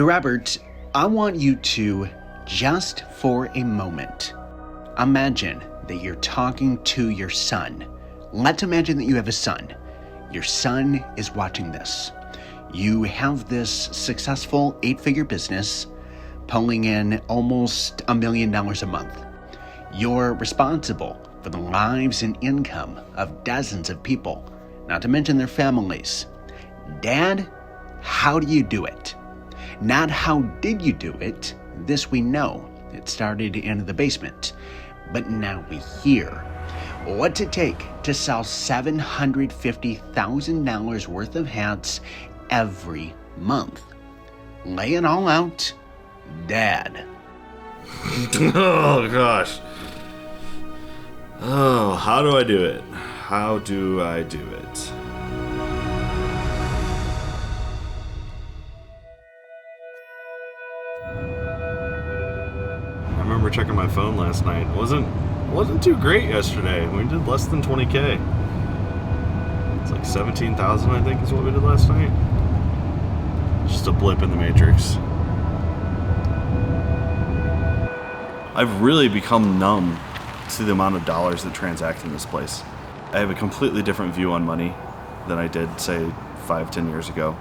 Robert, I want you to, just for a moment, imagine that you're talking to your son. Let's imagine that you have a son. Your son is watching this. You have this successful 8-figure business pulling in almost $1 million a month. You're responsible for the lives and income of dozens of people, not to mention their families. Dad, how do you do it? Not how did you do it, this we know. It started in the basement. But now we hear. What's it take to sell $750,000 worth of hats every month? Lay it all out, Dad. Oh, gosh. Oh, how do I do it? How do I do it? I remember checking my phone last night. Wasn't too great yesterday. We did less than 20K. It's like 17,000, I think, is what we did last night. Just a blip in the matrix. I've really become numb to the amount of dollars that transact in this place. I have a completely different view on money than I did, say, 5-10 years ago.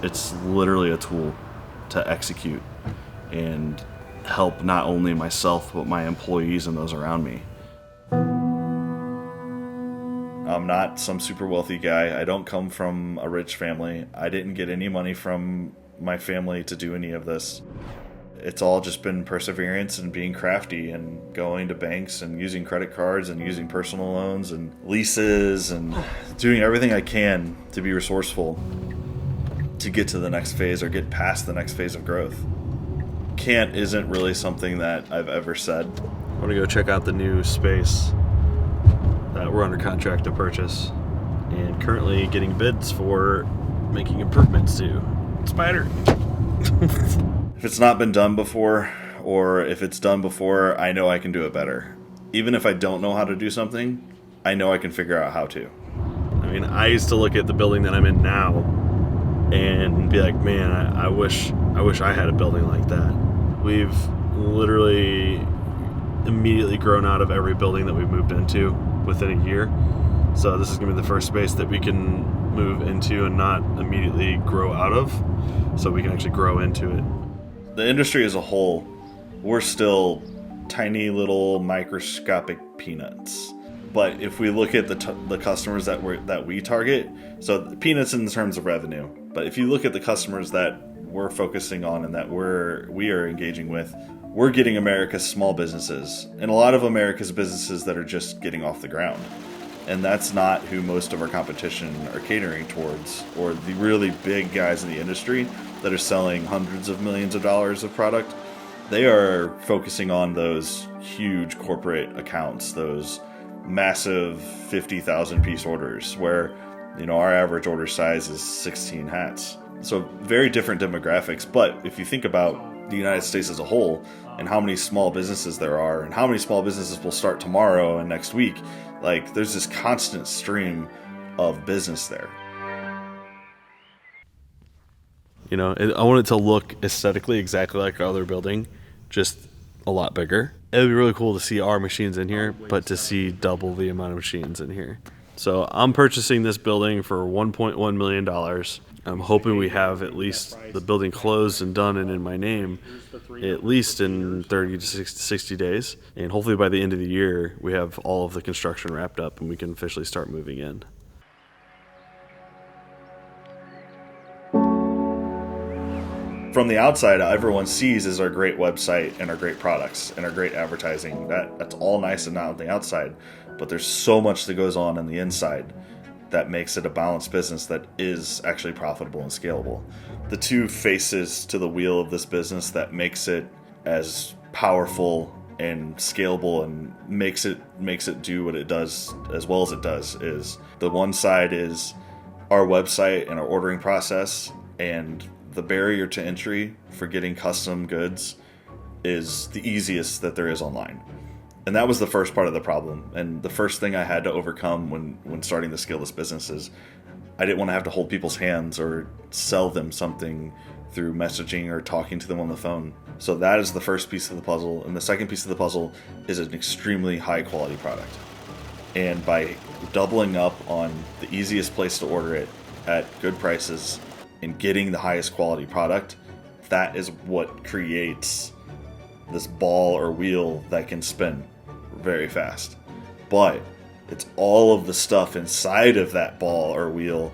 It's literally a tool to execute and help not only myself, but my employees and those around me. I'm not some super wealthy guy. I don't come from a rich family. I didn't get any money from my family to do any of this. It's all just been perseverance and being crafty and going to banks and using credit cards and using personal loans and leases and doing everything I can to be resourceful to get to the next phase or get past the next phase of growth. Can't isn't really something that I've ever said. I'm going to go check out the new space that we're under contract to purchase and currently getting bids for making improvements to. Spider! If it's not been done before, or if it's done before, I know I can do it better. Even if I don't know how to do something, I know I can figure out how to. I mean, I used to look at the building that I'm in now and be like, man, I wish I had a building like that. We've literally immediately grown out of every building that we've moved into within a year. So this is going to be the first space that we can move into and not immediately grow out of, so we can actually grow into it. The industry as a whole, we're still tiny little microscopic peanuts. But if we look at the customers that we target, so peanuts in terms of revenue, but if you look at the customers that we're focusing on and that we are engaging with, we're getting America's small businesses and a lot of America's businesses that are just getting off the ground. And that's not who most of our competition are catering towards, or the really big guys in the industry that are selling hundreds of millions of dollars of product. They are focusing on those huge corporate accounts, those massive 50,000 piece orders where, our average order size is 16 hats. So very different demographics. But if you think about the United States as a whole and how many small businesses there are and how many small businesses will start tomorrow and next week, like there's this constant stream of business there. I want it to look aesthetically exactly like our other building, just a lot bigger. It would be really cool to see our machines in here, but to see double the amount of machines in here. So I'm purchasing this building for $1.1 million. I'm hoping we have at least the building closed and done and in my name at least in 30 to 60 days. And hopefully by the end of the year, we have all of the construction wrapped up and we can officially start moving in. From the outside, everyone sees is our great website and our great products and our great advertising. That's all nice and on the outside, but there's so much that goes on the inside that makes it a balanced business that is actually profitable and scalable. The two faces to the wheel of this business that makes it as powerful and scalable and makes it do what it does as well as it does is the one side is our website and our ordering process, and the barrier to entry for getting custom goods is the easiest that there is online. And that was the first part of the problem. And the first thing I had to overcome when starting to scale this business is I didn't want to have to hold people's hands or sell them something through messaging or talking to them on the phone. So that is the first piece of the puzzle. And the second piece of the puzzle is an extremely high quality product. And by doubling up on the easiest place to order it at good prices and getting the highest quality product, that is what creates this ball or wheel that can spin very fast. But it's all of the stuff inside of that ball or wheel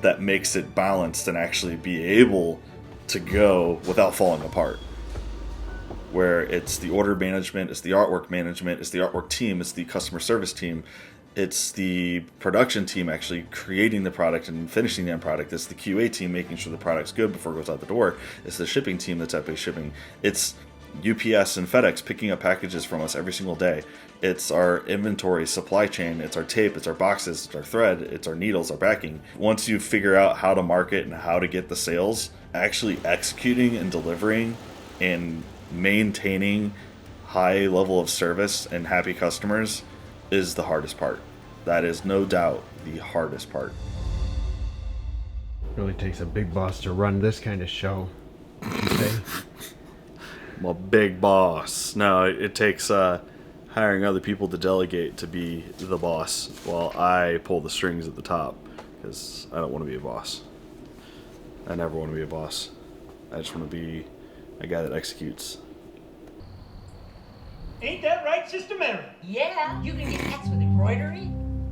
that makes it balanced and actually be able to go without falling apart. Where it's the order management, it's the artwork management, it's the artwork team, it's the customer service team, it's the production team actually creating the product and finishing the end product, it's the QA team making sure the product's good before it goes out the door, it's the shipping team that's at base shipping, it's UPS and FedEx picking up packages from us every single day, it's our inventory, supply chain, it's our tape, it's our boxes, it's our thread, it's our needles, our backing. Once you figure out how to market and how to get the sales, actually executing and delivering and maintaining high level of service and happy customers is the hardest part. That is no doubt the hardest part. Really takes a big boss to run this kind of show, would you say? I'm a big boss. No, it takes hiring other people to delegate to be the boss while I pull the strings at the top, because I don't want to be a boss. I never want to be a boss. I just want to be a guy that executes. Ain't that right, Sister Mary? Yeah, you can get hats with embroidery,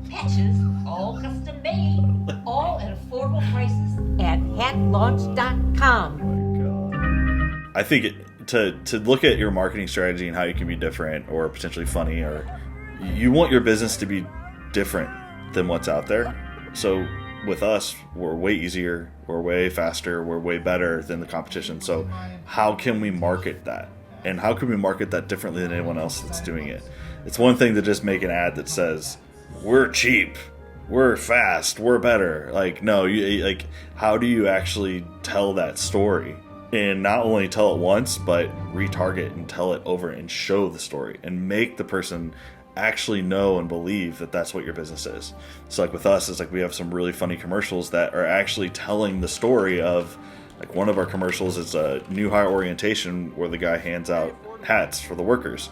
patches, all custom made, all at affordable prices at hatlaunch.com. I think to look at your marketing strategy and how you can be different or potentially funny, or you want your business to be different than what's out there. So with us, we're way easier, we're way faster, we're way better than the competition. So how can we market that? And how can we market that differently than anyone else that's doing it? It's one thing to just make an ad that says, we're cheap, we're fast, we're better. Like, no, how do you actually tell that story? And not only tell it once, but retarget and tell it over and show the story and make the person actually know and believe that that's what your business is. So like with us, it's like we have some really funny commercials that are actually telling the story of, like one of our commercials is a new hire orientation where the guy hands out hats for the workers.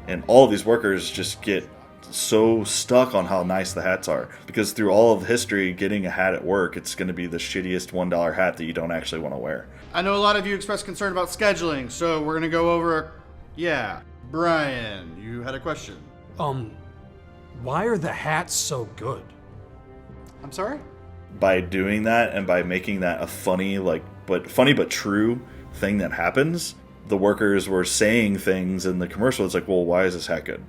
And all of these workers just get so stuck on how nice the hats are. Because through all of history, getting a hat at work, it's going to be the shittiest $1 hat that you don't actually want to wear. I know a lot of you expressed concern about scheduling, so we're going to go over... Yeah, Brian, you had a question. Why are the hats so good? I'm sorry? By doing that and by making that a funny but true thing that happens, the workers were saying things in the commercial. It's like, well, why is this hat good?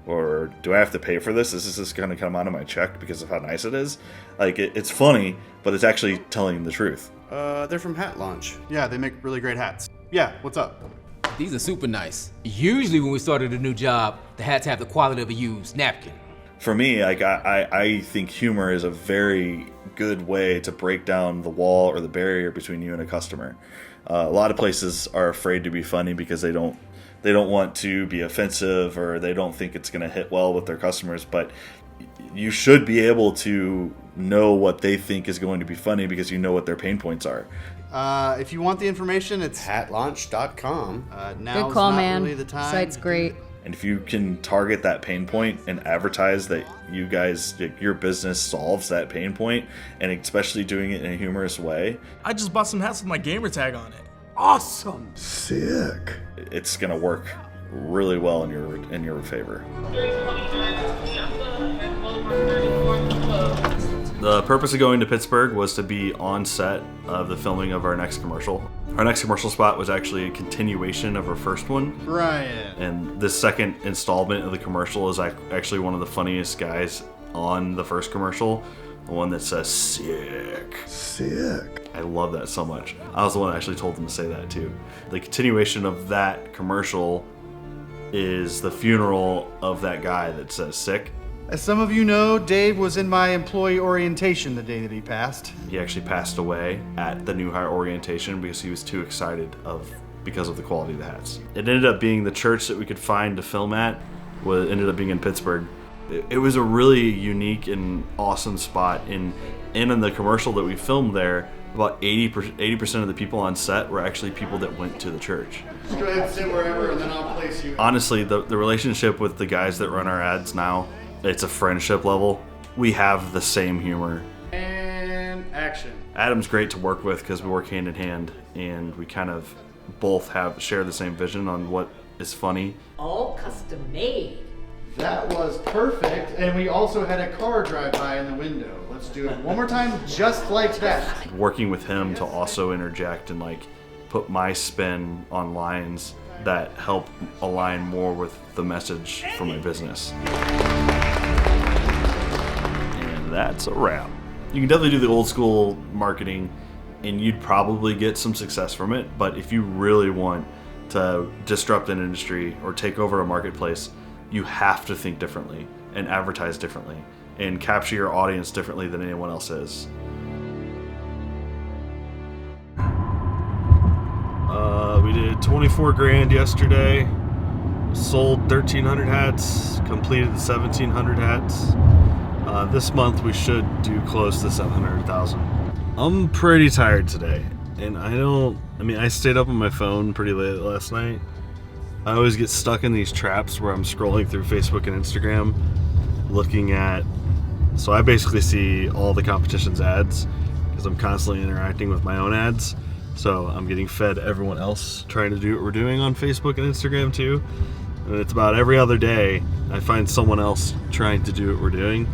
Or do I have to pay for this? Is this going to come out of my check because of how nice it is? Like, it's funny, but it's actually telling the truth. They're from Hat Launch. Yeah, they make really great hats. Yeah, what's up? These are super nice. Usually when we started a new job, the hats have the quality of a used napkin. For me, like I think humor is a very good way to break down the wall or the barrier between you and a customer. A lot of places are afraid to be funny because they don't want to be offensive, or they don't think it's going to hit well with their customers. But you should be able to know what they think is going to be funny because you know what their pain points are. If you want the information, it's hatlaunch.com. Now's Good call, not man. really the time. Site's great. And if you can target that pain point and advertise that your business solves that pain point, and especially doing it in a humorous way. I just bought some hats with my gamer tag on it. Awesome! Sick. It's gonna work really well in your favor. The purpose of going to Pittsburgh was to be on set of the filming of our next commercial. Our next commercial spot was actually a continuation of our first one. Brian. And the second installment of the commercial is actually one of the funniest guys on the first commercial. The one that says, sick. Sick. I love that so much. I was the one that actually told them to say that too. The continuation of that commercial is the funeral of that guy that says sick. As some of you know, Dave was in my employee orientation the day that he passed. He actually passed away at the new hire orientation because he was too excited because of the quality of the hats. It ended up being the church that we could find to film at. Ended up being in Pittsburgh. It was a really unique and awesome spot. And in the commercial that we filmed there, About 80% of the people on set were actually people that went to the church. Just go ahead and sit wherever, and then I'll place you. Honestly, the relationship with the guys that run our ads now, it's a friendship level. We have the same humor. And action. Adam's great to work with because we work hand in hand, and we kind of both share the same vision on what is funny. All custom made. That was perfect, and we also had a car drive by in the window. Let's do it one more time, just like that. Working with him to also interject and like put my spin on lines that help align more with the message for my business. And that's a wrap. You can definitely do the old school marketing and you'd probably get some success from it, but if you really want to disrupt an industry or take over a marketplace, you have to think differently and advertise differently and capture your audience differently than anyone else is. We did 24 grand yesterday, sold 1,300 hats, completed the 1,700 hats. This month we should do close to 700,000. I'm pretty tired today, and I stayed up on my phone pretty late last night. I always get stuck in these traps where I'm scrolling through Facebook and Instagram looking at, so I basically see all the competition's ads because I'm constantly interacting with my own ads. So I'm getting fed everyone else trying to do what we're doing on Facebook and Instagram too. And it's about every other day I find someone else trying to do what we're doing.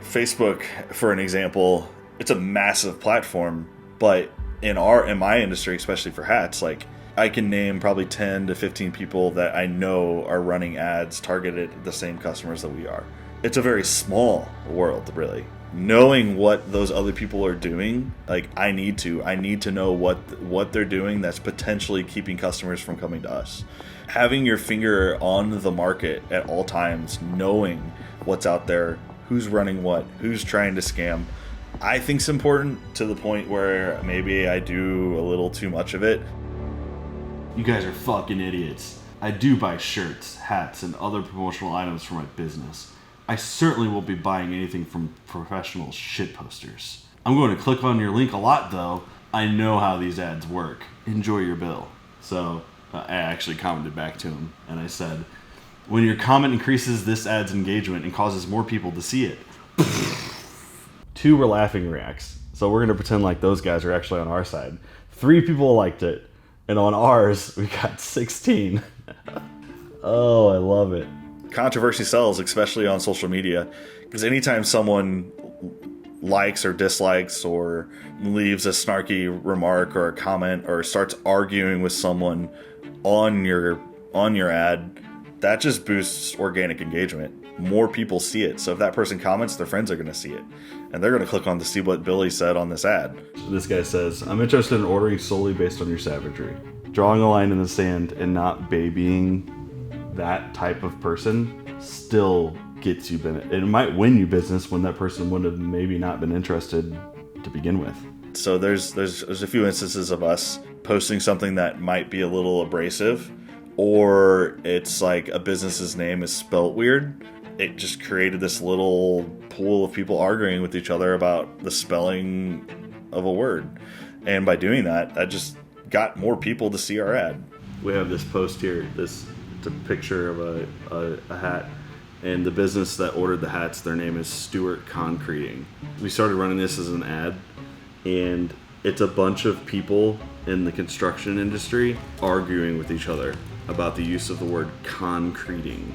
Facebook, for an example, it's a massive platform, but in my industry, especially for hats, like I can name probably 10 to 15 people that I know are running ads targeted at the same customers that we are. It's a very small world, really. Knowing what those other people are doing, like I need to know what they're doing that's potentially keeping customers from coming to us. Having your finger on the market at all times, knowing what's out there, who's running what, who's trying to scam, I think is important to the point where maybe I do a little too much of it. You guys are fucking idiots. I do buy shirts, hats, and other promotional items for my business. I certainly won't be buying anything from professional shit posters. I'm going to click on your link a lot though. I know how these ads work. Enjoy your bill. So I actually commented back to him and I said, when your comment increases this ad's engagement and causes more people to see it. 2 were laughing reacts. So we're going to pretend like those guys are actually on our side. 3 people liked it. And on ours, we got 16. Oh, I love it. Controversy sells, especially on social media, because anytime someone likes or dislikes or leaves a snarky remark or a comment or starts arguing with someone on your ad, that just boosts organic engagement. More people see it. So if that person comments, their friends are going to see it. And they're going to click on to see what Billy said on this ad. This guy says, I'm interested in ordering solely based on your savagery. Drawing a line in the sand and not babying that type of person still gets you benefit. It might win you business when that person would have maybe not been interested to begin with. So there's a few instances of us posting something that might be a little abrasive, or it's like a business's name is spelt weird. It just created this little pool of people arguing with each other about the spelling of a word. And by doing that, that just got more people to see our ad. We have this post here, it's a picture of a hat, and the business that ordered the hats, their name is Stewart Concreting. We started running this as an ad, and it's a bunch of people in the construction industry arguing with each other about the use of the word concreting.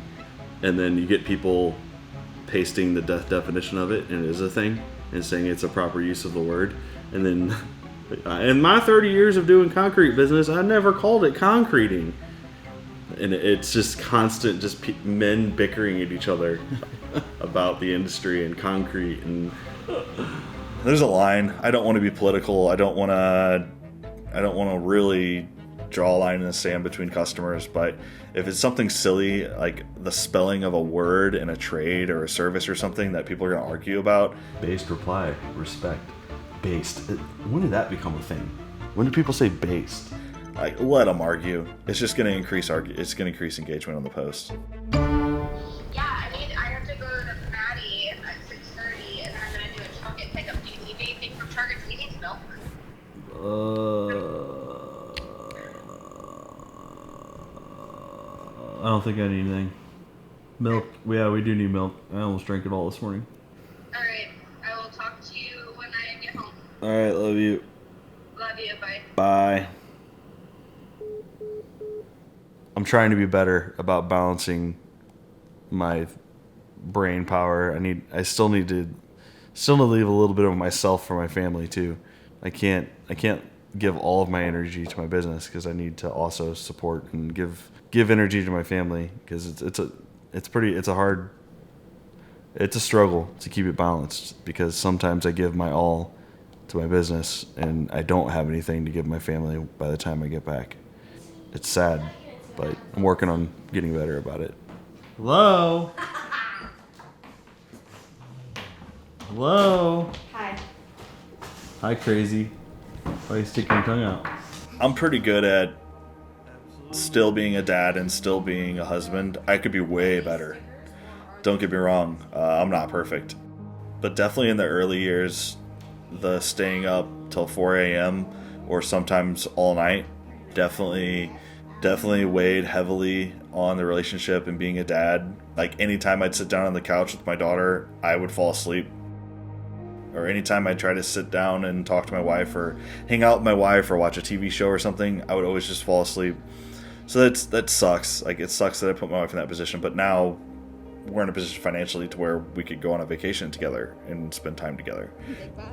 And then you get people pasting the definition of it, and it is a thing, and saying it's a proper use of the word. And then, in my 30 years of doing concrete business, I never called it concreting. And it's just constant, just men bickering at each other about the industry and concrete. And there's a line. I don't want to be political. I don't want to really draw a line in the sand between customers. But if it's something silly like the spelling of a word in a trade or a service or something that people are going to argue about, based reply, respect, based. When did that become a thing? When did people say based? Like, let them argue. It's just going to increase engagement on the post. Yeah, I have to go to Maddie at 6:30, and then I'm going to do a Target pickup. Do you need anything from Target? Do you need milk? I don't think I need anything. Milk. Yeah, we do need milk. I almost drank it all this morning. Alright, I will talk to you when I get home. Alright, love you. Love you, bye. Bye. I'm trying to be better about balancing my brain power. I still need to leave a little bit of myself for my family too. I can't give all of my energy to my business because I need to also support and give energy to my family because it's a struggle to keep it balanced because sometimes I give my all to my business and I don't have anything to give my family by the time I get back. It's sad, but I'm working on getting better about it. Hello? Hello? Hi. Hi, crazy. Why are you sticking your tongue out? I'm pretty good at still being a dad and still being a husband. I could be way better. Don't get me wrong, I'm not perfect. But definitely in the early years, the staying up till 4 a.m. or sometimes all night definitely weighed heavily on the relationship and being a dad. Like anytime I'd sit down on the couch with my daughter, I would fall asleep. Or anytime I'd try to sit down and talk to my wife or hang out with my wife or watch a TV show or something, I would always just fall asleep. So that sucks. Like it sucks that I put my wife in that position, but now we're in a position financially to where we could go on a vacation together and spend time together.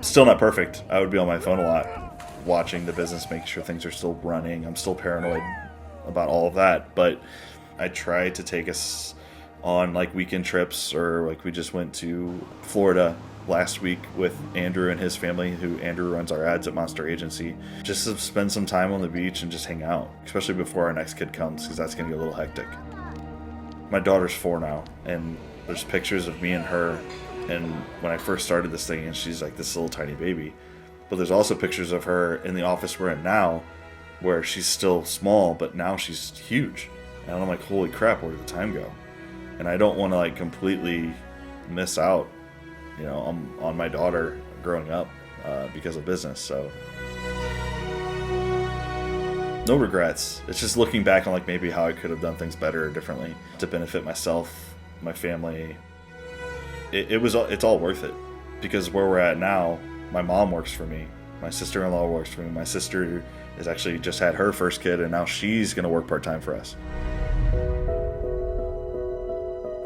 Still not perfect. I would be on my phone a lot, watching the business, making sure things are still running. I'm still paranoid about all of that, but I try to take us on like weekend trips, or like we just went to Florida last week with Andrew and his family, who Andrew runs our ads at Monster Agency, just to spend some time on the beach and just hang out, especially before our next kid comes, because that's going to get a little hectic. My daughter's 4 now, and there's pictures of me and her and when I first started this thing, and she's like this little tiny baby. But there's also pictures of her in the office we're in now, where she's still small, but now she's huge. And I'm like, holy crap, where did the time go? And I don't want to like completely miss out, you know, on my daughter growing up because of business. So no regrets. It's just looking back on like maybe how I could have done things better or differently to benefit myself, my family. It's all worth it, because where we're at now, my mom works for me, my sister-in-law works for me, my sister has actually just had her first kid, and now she's going to work part-time for us.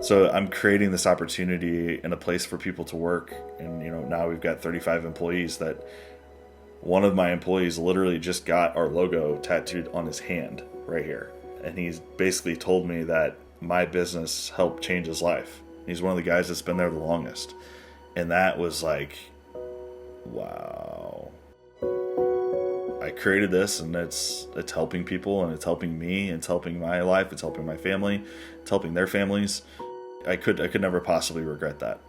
So I'm creating this opportunity and a place for people to work, and you know, now we've got 35 employees. That one of my employees literally just got our logo tattooed on his hand right here, and he's basically told me that my business helped change his life. He's one of the guys that's been there the longest, and that was like, wow. I created this, and it's helping people, and it's helping me, it's helping my life, it's helping my family, it's helping their families. I could never possibly regret that.